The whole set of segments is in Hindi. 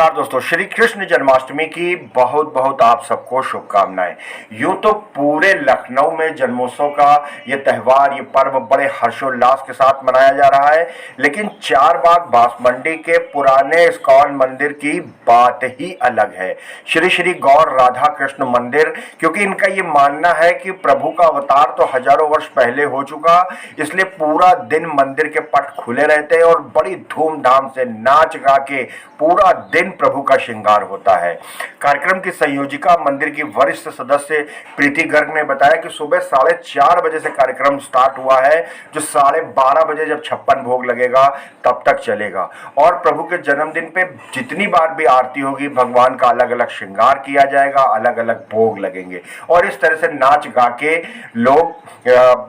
नमस्कार दोस्तों, श्री कृष्ण जन्माष्टमी की बहुत बहुत आप सबको शुभकामनाएं। यूं तो पूरे लखनऊ में जन्मोत्सव का ये त्यौहार, ये पर्व बड़े हर्षोल्लास के साथ मनाया जा रहा है, लेकिन चारबाग बांसमंडी के पुराने इस्कॉन मंदिर की बात ही अलग है। श्री श्री गौर राधा कृष्ण मंदिर, क्योंकि इनका ये मानना है कि प्रभु का अवतार तो हजारों वर्ष पहले हो चुका, इसलिए पूरा दिन मंदिर के पट खुले रहते हैं और बड़ी धूमधाम से नाच गा के पूरा दिन प्रभु का श्रृंगार होता है। कार्यक्रम की संयोजिका मंदिर की वरिष्ठ सदस्य प्रीति गर्ग ने बताया कि सुबह 4:30 बजे से कार्यक्रम स्टार्ट हुआ है, जो 12:30 बजे जब 56 भोग लगेगा तब तक चलेगा। और प्रभु के जन्मदिन पे जितनी बार भी आरती होगी, भगवान का अलग अलग श्रृंगार किया जाएगा, अलग अलग भोग लगेंगे और इस तरह से नाच गा के लोग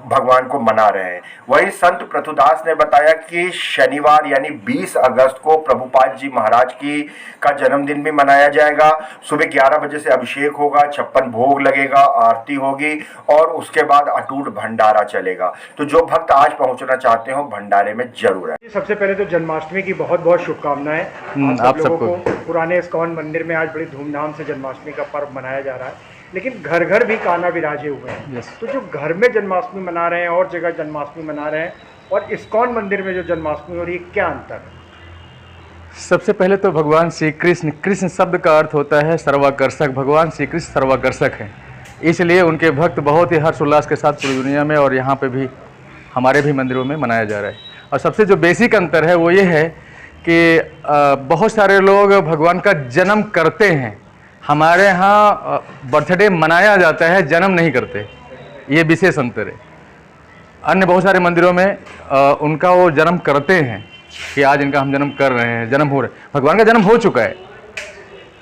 भगवान को मना रहे हैं। वहीं संत प्रथुदास ने बताया कि शनिवार यानी 20 अगस्त को प्रभुपाद जी महाराज का जन्मदिन भी मनाया जाएगा। सुबह 11 बजे से अभिषेक होगा, 56 भोग लगेगा, आरती होगी और उसके बाद अटूट भंडारा चलेगा। तो जो भक्त आज पहुंचना चाहते हो, भंडारे में जरूर है। सबसे पहले तो जन्माष्टमी की बहुत बहुत शुभकामनाएं आप सबको। पुराने इस्कॉन मंदिर में आज बड़ी धूमधाम से जन्माष्टमी का पर्व मनाया जा रहा है, लेकिन घर घर भी कान्हा विराजे हुए हैं। तो जो घर में जन्माष्टमी मना रहे हैं और जगह जन्माष्टमी मना रहे हैं और इस्कॉन मंदिर में जो जन्माष्टमी हो रही है, क्या अंतर है? सबसे पहले तो भगवान श्री कृष्ण, कृष्ण शब्द का अर्थ होता है सर्वाकर्षक। भगवान श्री कृष्ण सर्वाकर्षक हैं, इसलिए उनके भक्त बहुत ही हर्षोल्लास के साथ पूरी दुनिया में और यहाँ पे भी हमारे भी मंदिरों में मनाया जा रहा है। और सबसे जो बेसिक अंतर है वो ये है कि बहुत सारे लोग भगवान का जन्म करते हैं, हमारे यहाँ बर्थडे मनाया जाता है, जन्म नहीं करते। ये विशेष अंतर है। अन्य बहुत सारे मंदिरों में उनका वो जन्म करते हैं कि आज इनका हम जन्म कर रहे हैं, जन्म हो रहा है। भगवान का जन्म हो चुका है,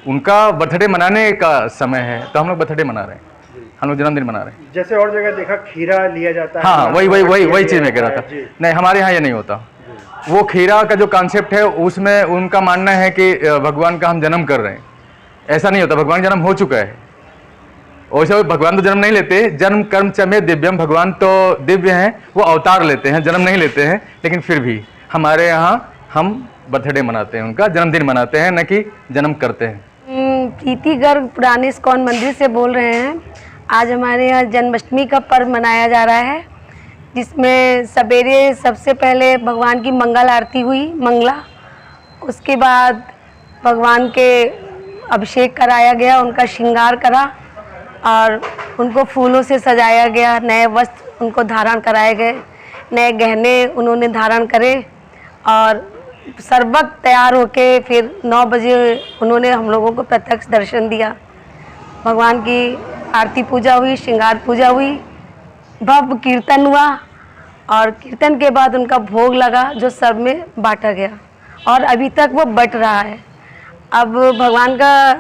उनका बर्थडे मनाने का समय है, तो हम लोग बर्थडे मना रहे हैं, हम लोग जन्मदिन मना रहे हैं। जैसे और जगह देखा खीरा लिया जाता है। हाँ, वही चीज़ मैं कह रहा था। नहीं, हमारे यहाँ ये नहीं होता। वो खीरा का जो कॉन्सेप्ट है उसमें उनका मानना है कि भगवान का हम जन्म कर रहे हैं। ऐसा नहीं होता, भगवान का जन्म हो चुका है। वैसे भगवान तो जन्म नहीं लेते, जन्म कर्म च में दिव्यम, भगवान तो दिव्य हैं, वो अवतार लेते हैं, जन्म नहीं लेते हैं। लेकिन फिर भी हमारे यहाँ हम बर्थडे मनाते हैं, उनका जन्मदिन मनाते हैं, न कि जन्म करते हैं। प्रीति गर्ग पुराने इस्कॉन मंदिर से बोल रहे हैं। आज हमारे यहाँ जन्माष्टमी का पर्व मनाया जा रहा है, जिसमें सवेरे सबसे पहले भगवान की मंगल आरती हुई, मंगला। उसके बाद भगवान के अभिषेक कराया गया, उनका श्रृंगार करा और उनको फूलों से सजाया गया, नए वस्त्र उनको धारण कराए गए, नए गहने उन्होंने धारण करे और सर्वक तैयार होके फिर 9 बजे उन्होंने हम लोगों को प्रत्यक्ष दर्शन दिया। भगवान की आरती पूजा हुई, श्रृंगार पूजा हुई, भव्य कीर्तन हुआ और कीर्तन के बाद उनका भोग लगा, जो सब में बांटा गया और अभी तक वो बट रहा है। अब भगवान का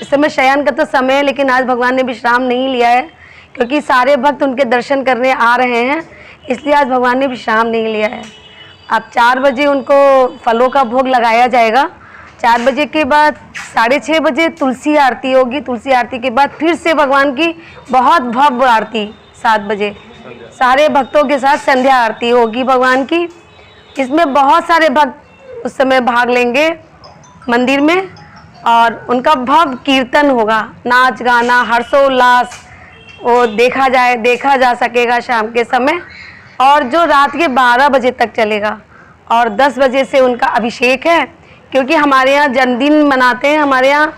इस समय शयन का तो समय है, लेकिन आज भगवान ने विश्राम नहीं लिया है, क्योंकि सारे भक्त उनके दर्शन करने आ रहे हैं, इसलिए आज भगवान ने विश्राम नहीं लिया है। अब 4 बजे उनको फलों का भोग लगाया जाएगा। 4 बजे के बाद 6:30 बजे तुलसी आरती होगी। तुलसी आरती के बाद फिर से भगवान की बहुत भव्य आरती 7 बजे सारे भक्तों के साथ संध्या आरती होगी भगवान की। इसमें बहुत सारे भक्त उस समय भाग लेंगे मंदिर में और उनका भव्य कीर्तन होगा, नाच गाना हर्षोल्लास वो देखा जा सकेगा शाम के समय, और जो रात के 12 बजे तक चलेगा। और 10 बजे से उनका अभिषेक है, क्योंकि हमारे यहाँ जन्मदिन मनाते हैं, हमारे यहाँ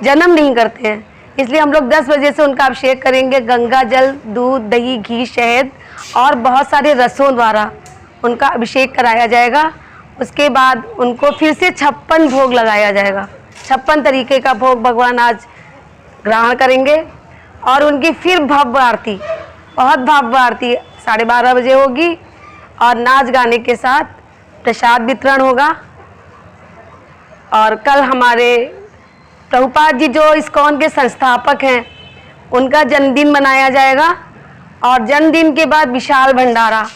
जन्म नहीं करते हैं, इसलिए हम लोग 10 बजे से उनका अभिषेक करेंगे। गंगा जल, दूध, दही, घी, शहद और बहुत सारे रसों द्वारा उनका अभिषेक कराया जाएगा। उसके बाद उनको फिर से 56 भोग लगाया जाएगा। 56 तरीके का भोग भगवान आज ग्रहण करेंगे और उनकी फिर भव्य आरती, बहुत भव्य आरती 12:30 बजे होगी और नाच गाने के साथ प्रसाद वितरण होगा। और कल हमारे प्रभुपाद जी, जो इस्कॉन के संस्थापक हैं, उनका जन्मदिन मनाया जाएगा और जन्मदिन के बाद विशाल भंडारा